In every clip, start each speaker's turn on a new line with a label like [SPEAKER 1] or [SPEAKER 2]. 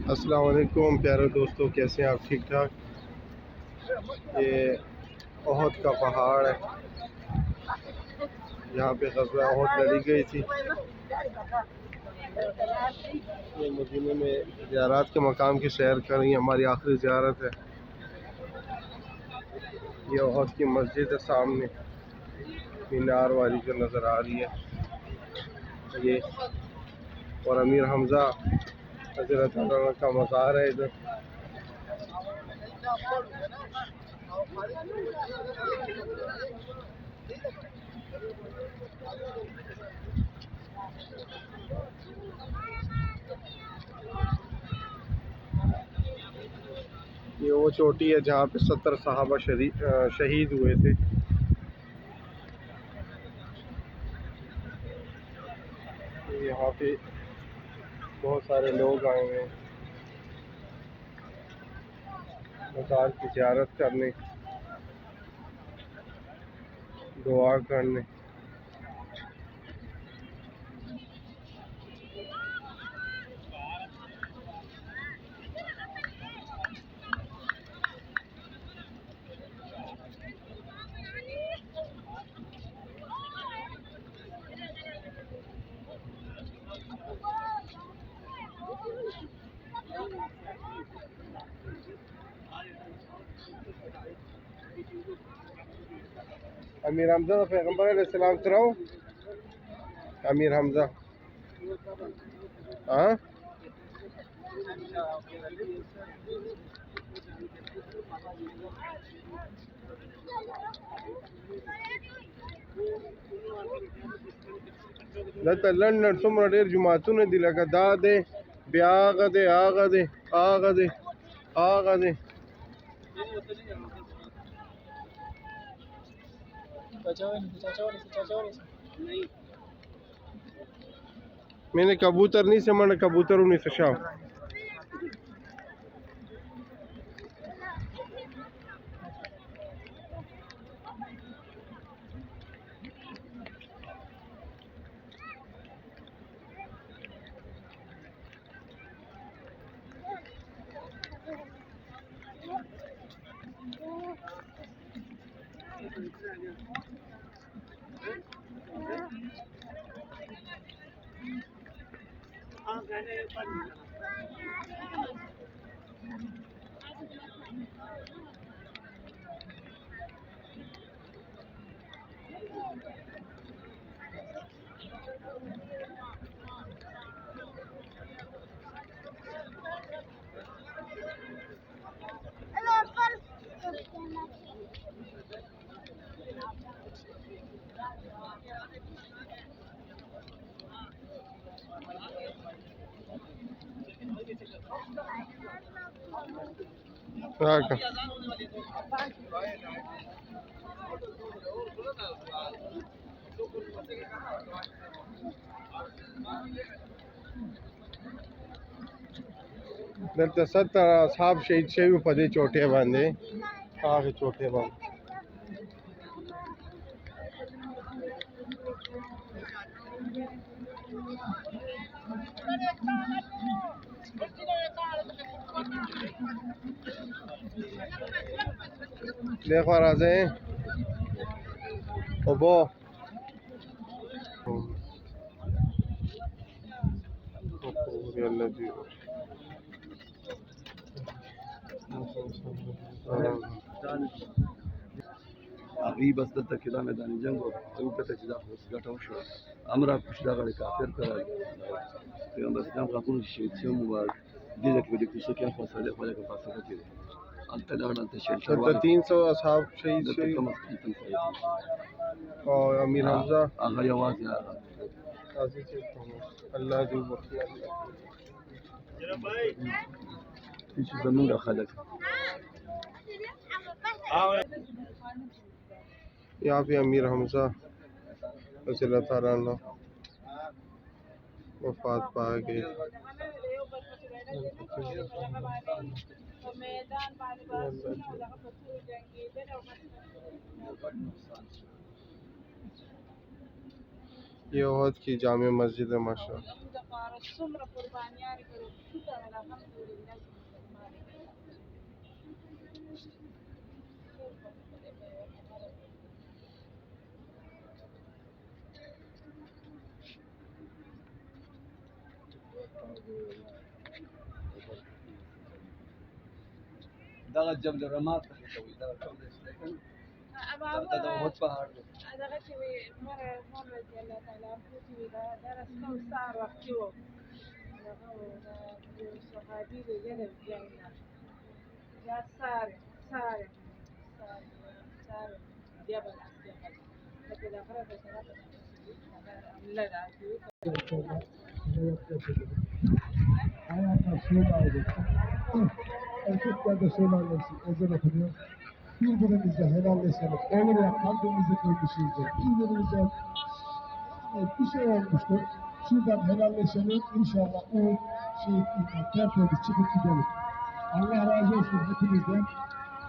[SPEAKER 1] अस्सलाम वालेकुम प्यारे दोस्तों, कैसे हैं आप? ठीक ठाक। ये ओहद का पहाड़ है, यहाँ पे ग़ज़वा ओहद लड़ी गई थी। ये मदीने में ज़ियारत के मकाम की सैर कर रही है, हमारी आखिरी ज़ियारत है। ये ओहद की मस्जिद है सामने, मीनार वाली जो नज़र आ रही है ये, और अमीर हमज़ा हज़रत का मज़ार है इधर। ये वो चोटी है जहाँ पे 70 सहाबा शहीद हुए थे। यहाँ पे बहुत सारे लोग आए हुए हैं मज़ार की ज़ियारत करने, दुआ करने। अमीर हमज़ा पैगंबर अलैहिस्सलाम कराओ। अमीर हमज़ा हाँ दलते लंदन څومره ډېر جماعتونه دي لکه دا دی بیا هغه دی هغه دی هغه دی هغه دی मैंने कबूतर नहीं से मैंने कबूतरों नहीं सशा दलते 70 असाब शहीद शवी په دې چوټې باندې هغه چوټې باندې देखो राजे ओबो يلا دي
[SPEAKER 2] هغوی بس دلته کې دا میدان جنګ و ته وکته چې دا خو اوس ګټه وشوه امره کښې دغه کافر ته پیغمبر اسلام غاښونه چې شهید شوي مبارک دې ځای کې به د کوڅه کې هم فاصله خلک په فاصله کې دي هلته لاړ هلته شهید
[SPEAKER 1] دلته 300 اصحاب شهید
[SPEAKER 2] دلته
[SPEAKER 1] شوي
[SPEAKER 2] کم از کم 300
[SPEAKER 1] او امیر حمزه
[SPEAKER 2] هغه یوازې هغه
[SPEAKER 1] قاضي صاحب الله دې وبخښي
[SPEAKER 2] چې زمونږ خلک
[SPEAKER 1] यहाँ पे अमीर हमज़ा रज़ी अल्लाह ताला अन्हु वफ़ात पा गए। ये ओहद की जामे मस्जिद है माशाअल्लाह।
[SPEAKER 2] دغه جبل الرماد ته کوي دا ټول دې دا وخت په هر
[SPEAKER 3] دغه چې مره رضی الله تعالی عنه چې دا درسته سار وخت و دغه صحابي دې له جنه یا سار جبل لكن الأغراض ثلاثة لا
[SPEAKER 4] hayata söylerdik. Erkekler de söylerlersin, ezan okunuyor. Birbirimizle helalleşelim. Olur ya kalbimizi kırmışızdır. Birbirimize bir şey olmuştur. Şuradan helalleşelim. İnşallah o şehitliğinden tertemiz çıkıp gidelim. Allah razı olsun hepinizden.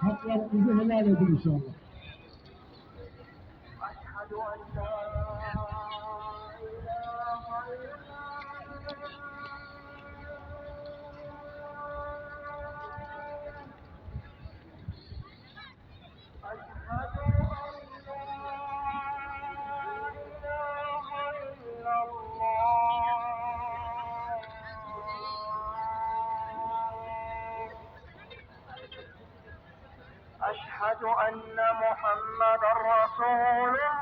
[SPEAKER 4] Haklarınızı helal edin inşallah.
[SPEAKER 5] أشهد أن محمدا رسول الله